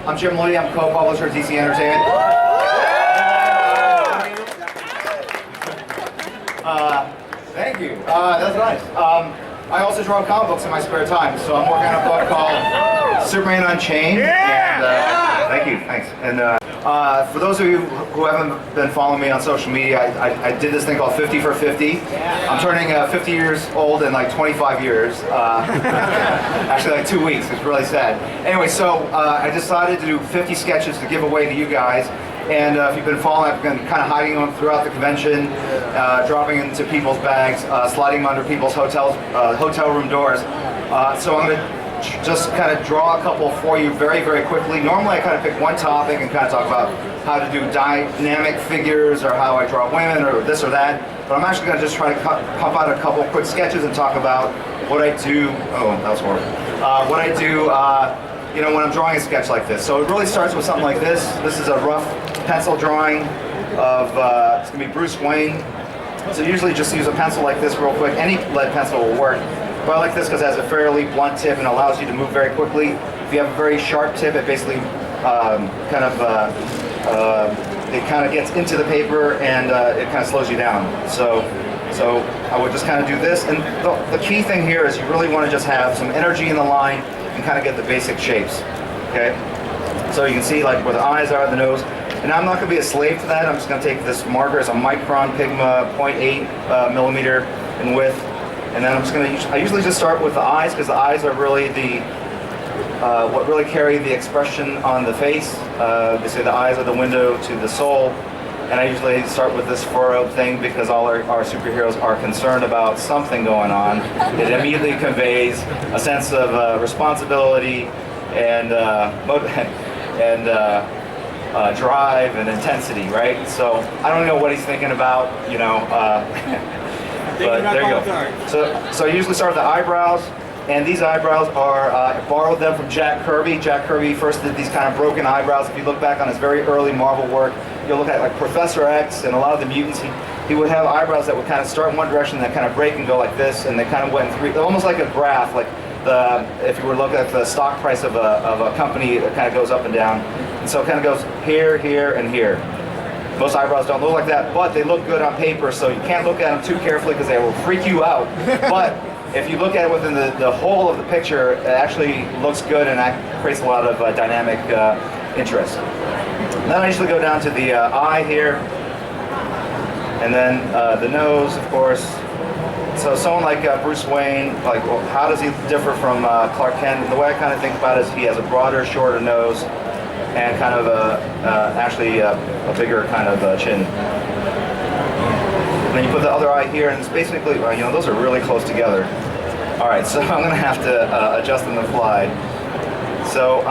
I'm Jim Lee. I'm co-publisher at DC Entertainment. Thank you. That's nice. I also draw comic books in my spare time, so I'm working on a book called Superman Unchained. And, thank you. Thanks. And for those of you who haven't been following me on social media, I did this thing called 50 for 50. I'm turning 50 years old in like 25 years. Actually, like 2 weeks. It's really sad. Anyway, so I decided to do 50 sketches to give away to you guys. And if you've been following, I've been kind of hiding them throughout the convention, dropping into people's bags, sliding them under people's hotel room doors. So I'm going to just kind of draw a couple for you very, very quickly. Normally I kind of pick one topic and kind of talk about how to do dynamic figures or how I draw women or this or that. But I'm actually going to just try to pump out a couple quick sketches and talk about what I do. Oh, that was horrible. What I do you know, when I'm drawing a sketch like this. So it really starts with something like this. This is a rough pencil drawing of, it's going to be Bruce Wayne. So usually just use a pencil like this real quick. Any lead pencil will work. But I like this because it has a fairly blunt tip and allows you to move very quickly. If you have a very sharp tip, it basically it kind of gets into the paper and it kind of slows you down. So I would just kind of do this. And the key thing here is you really want to just have some energy in the line and kind of get the basic shapes, okay? So you can see like where the eyes are, the nose. And I'm not going to be a slave to that. I'm just going to take this marker as a micron Pigma 0.8 millimeter in width. And then I'm just going to, I usually just start with the eyes because the eyes are really the, what really carry the expression on the face. They say the eyes are the window to the soul. And I usually start with this furrowed thing because all our superheroes are concerned about something going on. It immediately conveys a sense of responsibility and drive and intensity, right? So I don't know what he's thinking about, you know, but there you go. So I usually start with the eyebrows. And these eyebrows are, I borrowed them from Jack Kirby. Jack Kirby first did these kind of broken eyebrows. If you look back on his very early Marvel work, you'll look at like Professor X and a lot of the mutants. He would have eyebrows that would kind of start in one direction, then kind of break and go like this, and they kind of went in three, almost like a graph. Like if you were to look at the stock price of a company, it kind of goes up and down. And so it kind of goes here, here, and here. Most eyebrows don't look like that, but they look good on paper, so you can't look at them too carefully because they will freak you out. But if you look at it within the whole of the picture, it actually looks good and that creates a lot of dynamic interest. Then I usually go down to the eye here, and then the nose, of course. So someone like Bruce Wayne, like, well, how does he differ from Clark Kent? The way I kind of think about it is he has a broader, shorter nose and kind of actually a bigger kind of chin. And then you put the other eye here, and it's basically, you know, those are really close together. All right, so I'm going to have to adjust on the fly. So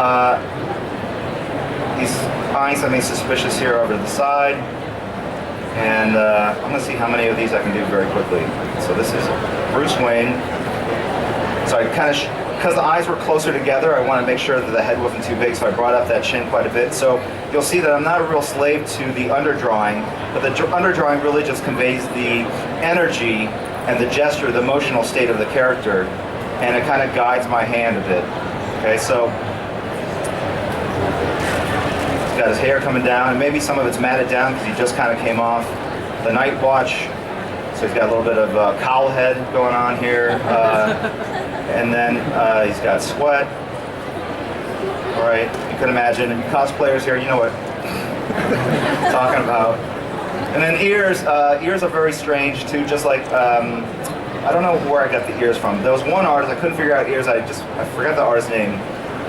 he's eyeing something suspicious here over to the side, and I'm going to see how many of these I can do very quickly. So this is Bruce Wayne. So I kind of, because the eyes were closer together, I want to make sure that the head wasn't too big, so I brought up that chin quite a bit. So you'll see that I'm not a real slave to the underdrawing, but the underdrawing really just conveys the energy and the gesture, the emotional state of the character, and it kind of guides my hand a bit. Okay, so he's got his hair coming down, and maybe some of it's matted down because he just kind of came off the night watch. So he's got a little bit of cowl head going on here. And then he's got sweat. All right, you can imagine, and cosplayers here, you know what I'm talking about. And then ears, ears are very strange too, just like, I don't know where I got the ears from. There was one artist, I couldn't figure out ears, I forgot the artist's name.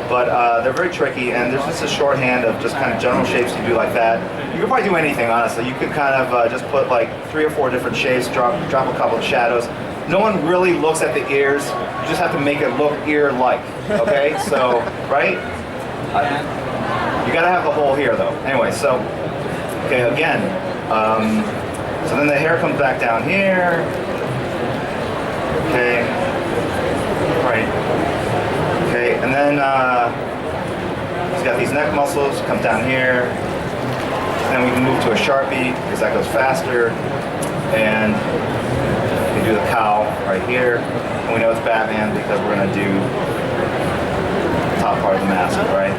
But they're very tricky, and there's just a shorthand of just kind of general shapes you do like that. You could probably do anything, honestly. You could kind of just put like 3 or 4 different shapes, drop a couple of shadows. No one really looks at the ears. You just have to make it look ear-like, okay? So, right? You gotta have the hole here, though. Anyway, so, okay, again. So then the hair comes back down here. Okay. Right. Okay, and then he's got these neck muscles, come down here. And then we can move to a Sharpie, because that goes faster. And we can do the cowl right here. And we know it's Batman because we're gonna do the top part of the mask, right?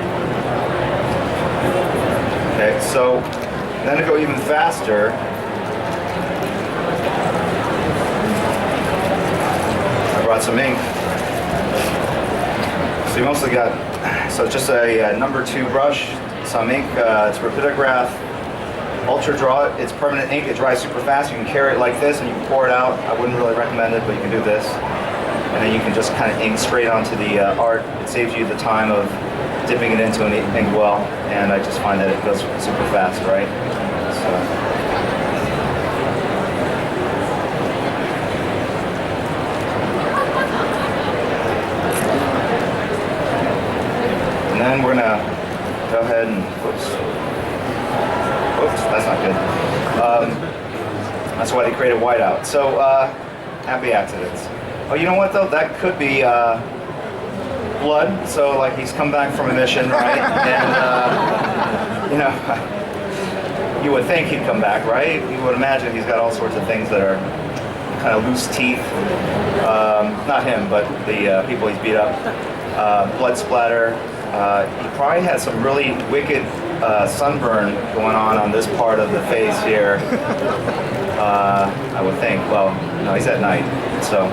Okay, so then to go even faster, I brought some ink. So you mostly got, so it's just a number 2 brush, some ink, it's Rapidograph Ultra Draw. It's permanent ink, it dries super fast. You can carry it like this and you can pour it out. I wouldn't really recommend it, but you can do this. And then you can just kind of ink straight onto the art. It saves you the time of dipping it into an ink well, and I just find that it goes super fast, right? So. And then we're gonna go ahead and, whoops, that's not good. That's why they created Whiteout. So, happy accidents. Oh, you know what though? That could be blood. So, like, he's come back from a mission, right? And, you know, you would think he'd come back, right? You would imagine he's got all sorts of things that are kind of loose teeth. Not him, but the people he's beat up. Blood splatter. He probably had some really wicked sunburn going on this part of the face here. I would think. Well, no, he's at night. So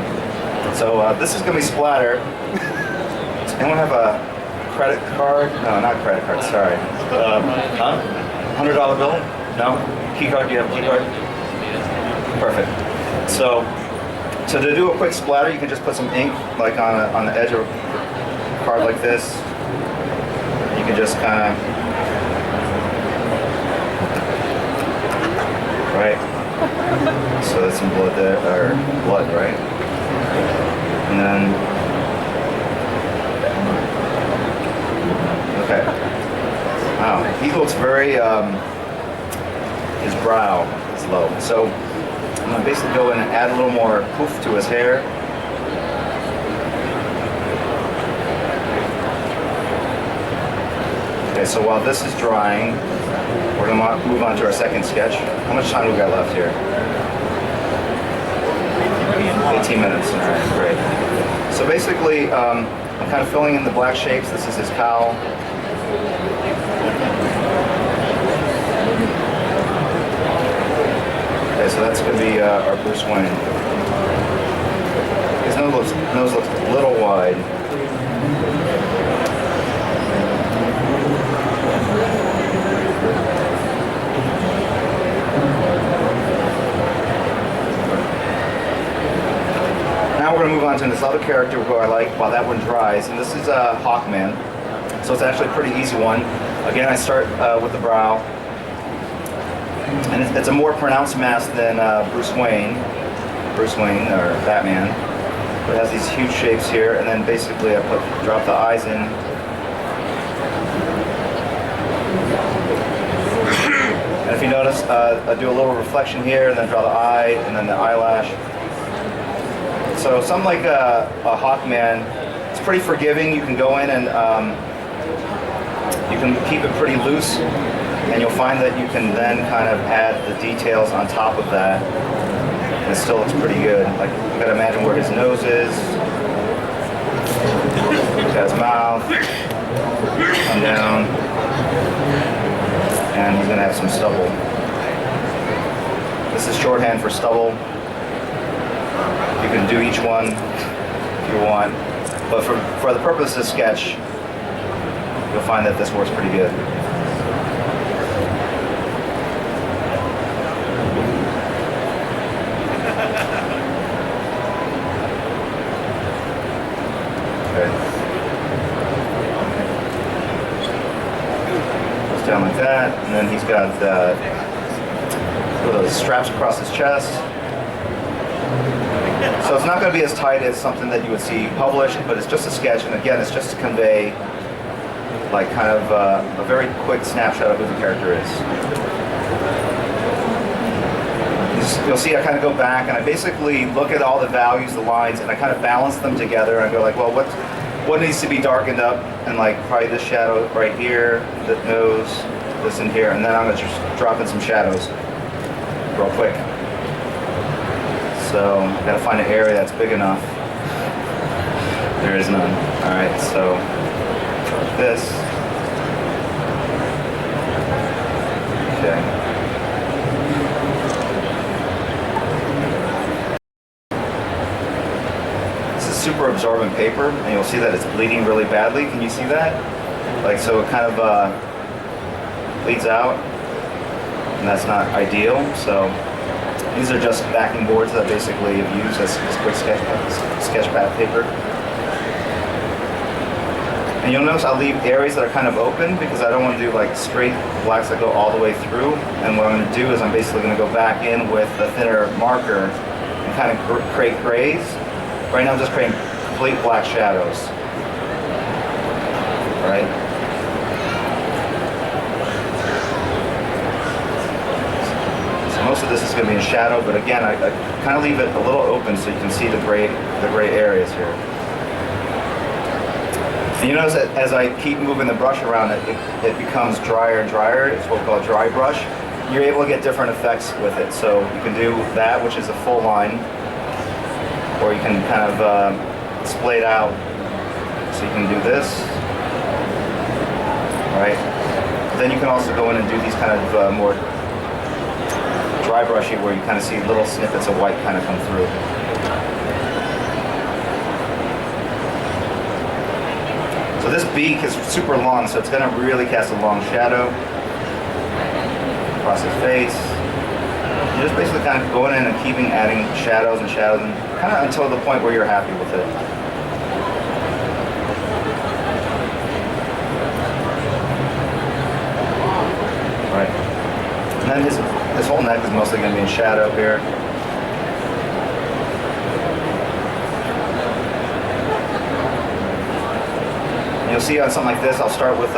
this is going to be splatter. Does anyone have a credit card? No, not credit card, sorry. Huh? $100 bill? No? Key card? Do you have a key card? Perfect. So to do a quick splatter, you can just put some ink like on the edge of a card like this. You can just kind of, right? So that's some blood there, or blood, right? And then, okay. Wow, he looks very, his brow is low. So I'm gonna basically go in and add a little more poof to his hair. Okay, so while this is drying, we're gonna move on to our second sketch. How much time do we got left here? 18 minutes, all right, great. So basically, I'm kind of filling in the black shapes. This is his cowl. Okay, so that's gonna be our Bruce Wayne. His nose looks a little wide. Now we're going to move on to this other character who I like while that one dries, and this is Hawkman. So it's actually a pretty easy one. Again, I start with the brow, and it's a more pronounced mask than Bruce Wayne or Batman. It has these huge shapes here, and then basically I drop the eyes in. And if you notice, I do a little reflection here, and then draw the eye, and then the eyelash. So something like a Hawkman, it's pretty forgiving. You can go in and you can keep it pretty loose, and you'll find that you can then kind of add the details on top of that, and it still looks pretty good. Like, you gotta imagine where his nose is, his mouth, come down, and he's gonna have some stubble. This is shorthand for stubble. You can do each one if you want, but for the purpose of this sketch, you'll find that this works pretty good. Okay. Goes down like that, and then he's got those straps across his chest. So it's not going to be as tight as something that you would see published, but it's just a sketch, and again, it's just to convey like kind of a very quick snapshot of who the character is. You'll see I kind of go back and I basically look at all the values, the lines, and I kind of balance them together and go like, well, what needs to be darkened up, and like probably this shadow right here, the nose, this in here, and then I'm going to just drop in some shadows real quick. So I've got to find an area that's big enough. There is none. All right, so this. Okay. This is super absorbent paper, and you'll see that it's bleeding really badly. Can you see that? Like, so it kind of bleeds out, and that's not ideal. So these are just backing boards that basically have used as quick sketch pad paper. And you'll notice I'll leave areas that are kind of open because I don't want to do like straight blacks that go all the way through. And what I'm going to do is I'm basically going to go back in with a thinner marker and kind of create grays. Right now I'm just creating complete black shadows. Right? So most of this is going to be in shadow, but again, I kind of leave it a little open so you can see the gray areas here. And you notice that as I keep moving the brush around, it becomes drier and drier. It's what we call a dry brush. You're able to get different effects with it. So you can do that, which is a full line, or you can kind of splay it out. So you can do this, right? Then you can also go in and do these kind of more dry brushy, where you kind of see little snippets of white kind of come through. So this beak is super long, so it's going to really cast a long shadow across his face. You're just basically kind of going in and keeping adding shadows and shadows, and kind of until the point where you're happy with it. Right. And then his whole neck is mostly going to be in shadow here. You'll see on something like this, I'll start with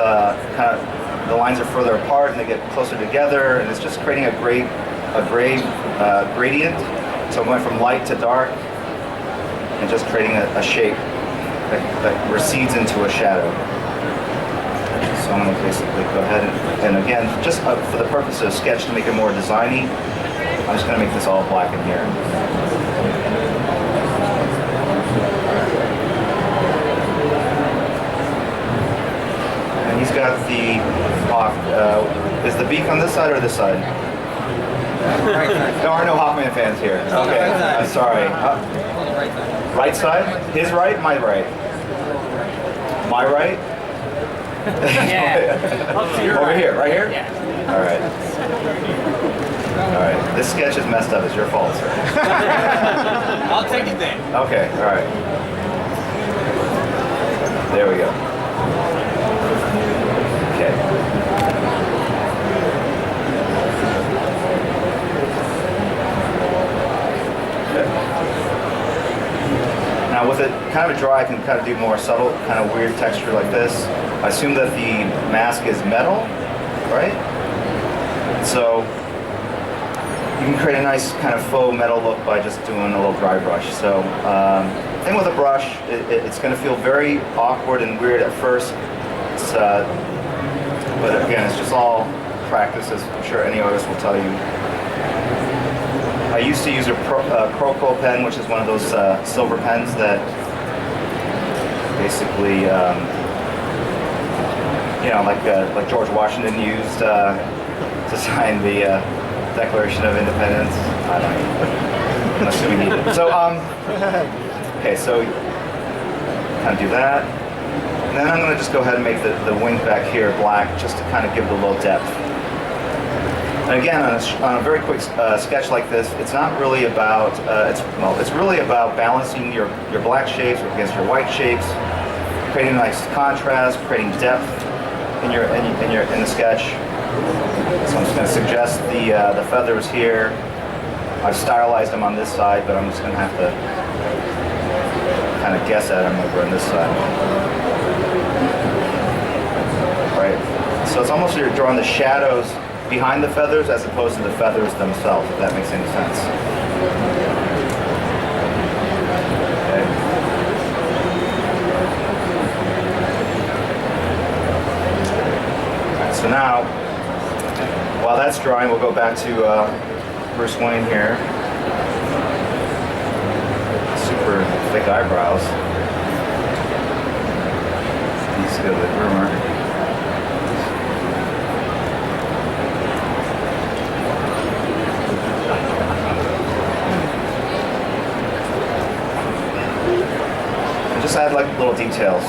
kind of the lines are further apart and they get closer together, and it's just creating a gray gradient. So I'm going from light to dark and just creating a shape that recedes into a shadow. So I'm going to basically go ahead and again, just for the purpose of sketch to make it more designy, I'm just going to make this all black in here. He's got the hawk. Is the beak on this side or this side? There are no Hawkman fans here. Okay, I'm sorry. Right side? His right? My right? My right? Yeah. Over here, right here? Yeah. All right. All right. This sketch is messed up. It's your fault, sir. I'll take it then. Okay. All right. There we go. Okay. Now with it kind of dry, I can kind of do more subtle, kind of weird texture like this. I assume that the mask is metal, right? So you can create a nice kind of faux metal look by just doing a little dry brush. So thing with a brush, it's going to feel very awkward and weird at first. But again, it's just all practice, as I'm sure any artist will tell you. I used to use a Croco pen, which is one of those silver pens that basically, you know, like George Washington used to sign the Declaration of Independence. I don't know. I'm assuming he did. So, okay, so kind of do that. And then I'm going to just go ahead and make the wing back here black, just to kind of give it a little depth. And again, on a very quick sketch like this, it's not really about, it's really about balancing your black shapes against your white shapes, creating a nice contrast, creating depth in the sketch. So I'm just going to suggest the feathers here. I've stylized them on this side, but I'm just going to have to kind of guess at them over on this side. Right. So it's almost like you're drawing the shadows behind the feathers as opposed to the feathers themselves, if that makes any sense. Okay. So now, while that's drying, we'll go back to Bruce Wayne here. Super thick eyebrows. He's good with rumor. just add like little details.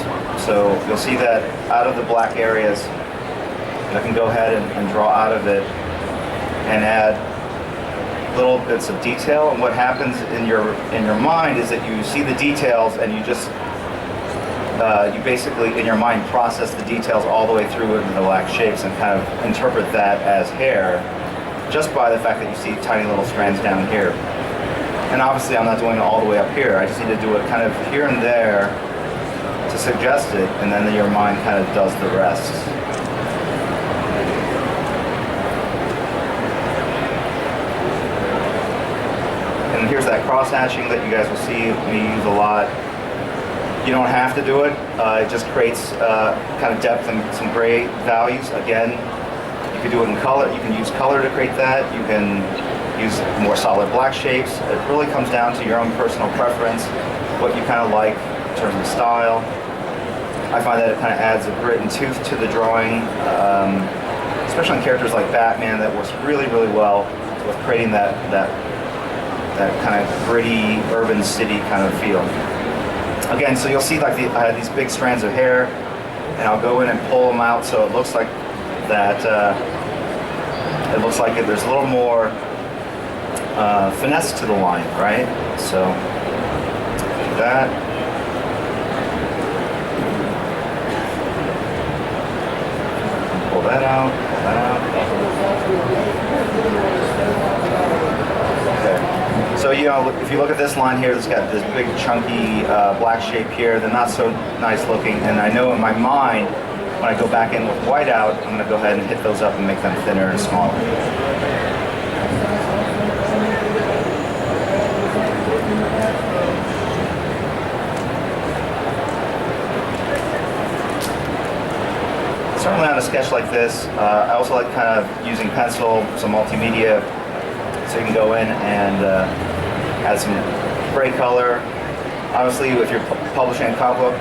So you'll see that out of the black areas, I can go ahead and draw out of it and add little bits of detail. And what happens in your mind is that you see the details and you just you basically in your mind process the details all the way through into the black shapes and kind of interpret that as hair just by the fact that you see tiny little strands down here. And obviously I'm not doing it all the way up here. I just need to do it kind of here and there to suggest it, and then your mind kind of does the rest. And here's that cross hatching that you guys will see me use a lot. You don't have to do it. It just creates kind of depth and some gray values. Again, you can do it in color. You can use color to create that. You can use more solid black shapes. It really comes down to your own personal preference, what you kind of like in terms of style. I find that it kind of adds a grit and tooth to the drawing, especially on characters like Batman. That works really, really well with creating that kind of gritty urban city kind of feel. Again, so you'll see like I have these big strands of hair, and I'll go in and pull them out so it looks like that. It looks like there's a little more finesse to the line, right? So that. Pull that out, pull that out. Okay. So, you know, if you look at this line here, it's got this big chunky black shape here. They're not so nice looking, and I know in my mind, when I go back in with whiteout, I'm going to go ahead and hit those up and make them thinner and smaller. Certainly on a sketch like this, I also like kind of using pencil, some multimedia, so you can go in and add some gray color. Obviously, if you're publishing a comic book,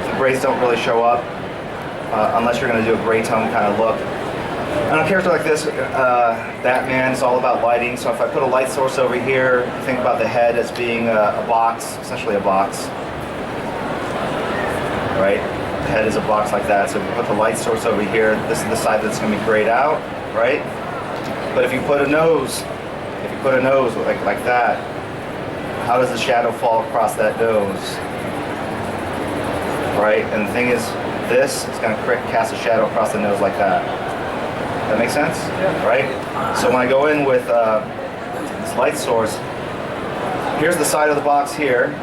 the grays don't really show up unless you're going to do a gray tone kind of look. On a character like this, Batman, is all about lighting, so if I put a light source over here, think about the head as being a box, essentially a box, right? The head is a box like that, so if you put the light source over here, this is the side that's going to be grayed out, right? But if you put a nose, like that, how does the shadow fall across that nose, right? And the thing is, this is going to cast a shadow across the nose like that. That makes sense? Yeah. Right? So when I go in with this light source, here's the side of the box here,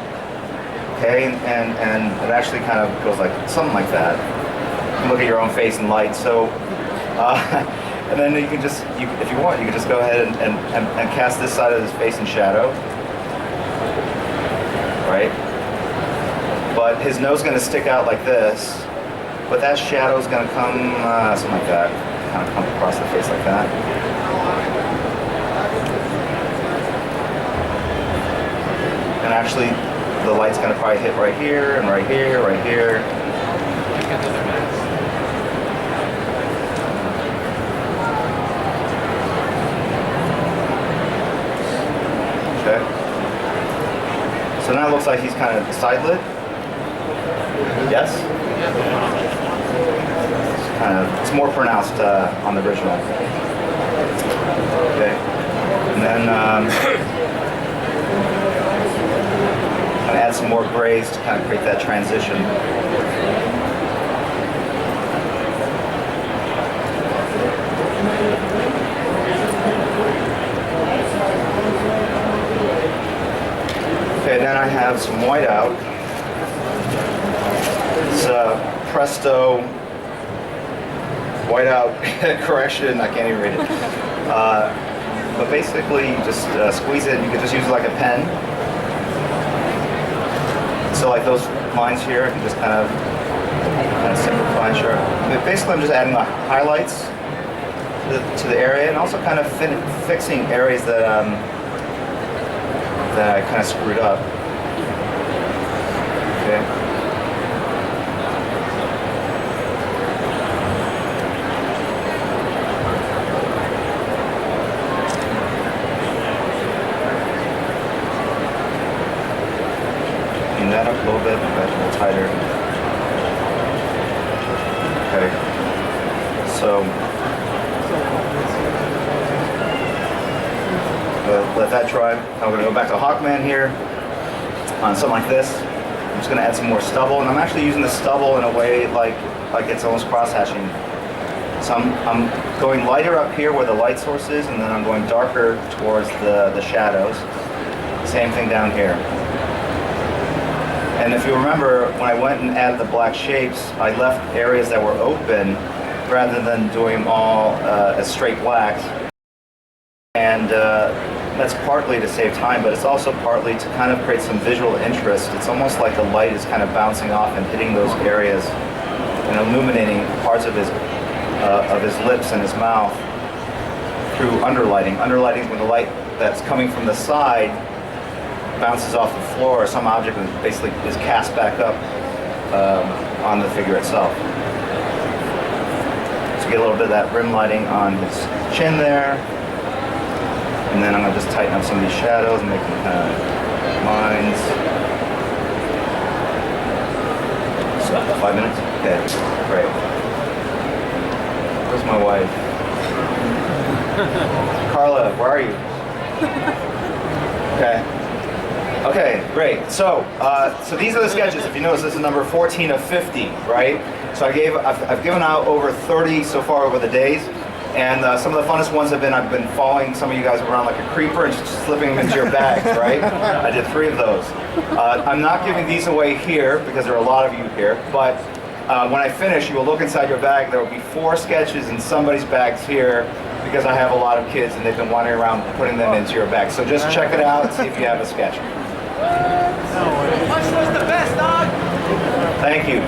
okay, and it actually kind of goes like something like that. You can look at your own face in light. So, and then you can just, if you want, you can just go ahead and cast this side of his face in shadow, right? But his nose is going to stick out like this, but that shadow is going to come something like that. Kind of come across the face like that. And actually, the light's going to probably hit right here, and right here, right here. Okay. So now it looks like he's kind of side-lit. Yes? It's more pronounced on the original. Okay, and then I'm gonna add some more grays to kind of create that transition. Okay, then I have some whiteout. It's Presto Whiteout Correction. I can't even read it. But basically, you just squeeze it. You can just use it like a pen. So like those lines here, you can just kind of simplify. Sure. But basically, I'm just adding the highlights to the area, and also kind of fixing areas that that I kind of screwed up. Okay. That up a little bit, So let that dry. I'm going to go back to Hawkman here on something like this. I'm just going to add some more stubble, and I'm actually using the stubble in a way like it's almost cross-hatching. So I'm going lighter up here where the light source is, and then I'm going darker towards the shadows. Same thing down here. And if you remember, when I went and added the black shapes, I left areas that were open rather than doing them all as straight blacks. And that's partly to save time, but it's also partly to kind of create some visual interest. It's almost like the light is kind of bouncing off and hitting those areas and illuminating parts of his lips and his mouth through underlighting. Underlighting is when the light that's coming from the side bounces off the floor or some object and basically is cast back up on the figure itself. So get a little bit of that rim lighting on his chin there. And then I'm going to just tighten up some of these shadows and make them kind of lines. So, 5 minutes? Okay, great. Where's my wife? Carla, where are you? Okay. Okay, great. So these are the sketches. If you notice, this is number 14 of 50, right? So I've given out over 30 so far over the days. And some of the funnest ones have been, I've been following some of you guys around like a creeper and just slipping them into your bags, right? I did 3 of those. I'm not giving these away here because there are a lot of you here, but when I finish, you will look inside your bag. There will be 4 sketches in somebody's bags here because I have a lot of kids and they've been wandering around putting them into your bag. So just check it out and see if you have a sketch. Which was the best, dog? Thank you.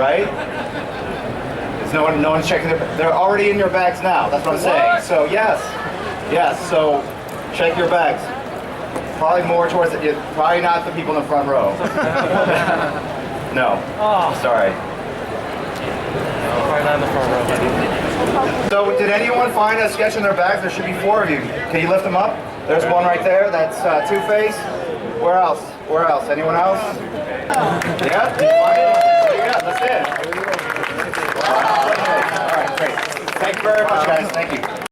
Right? Is no one's checking it. They're already in your bags now. That's what I'm saying. So yes. So check your bags. Probably more towards it. Probably not the people in the front row. No. Oh, sorry. Probably not in the front row. So did anyone find a sketch in their bags? There should be 4 of you. Can you lift them up? There's one right there. That's Two-Face. Where else? Anyone else? Yeah. That's it. All right, great. Thank you very much, guys. Thank you.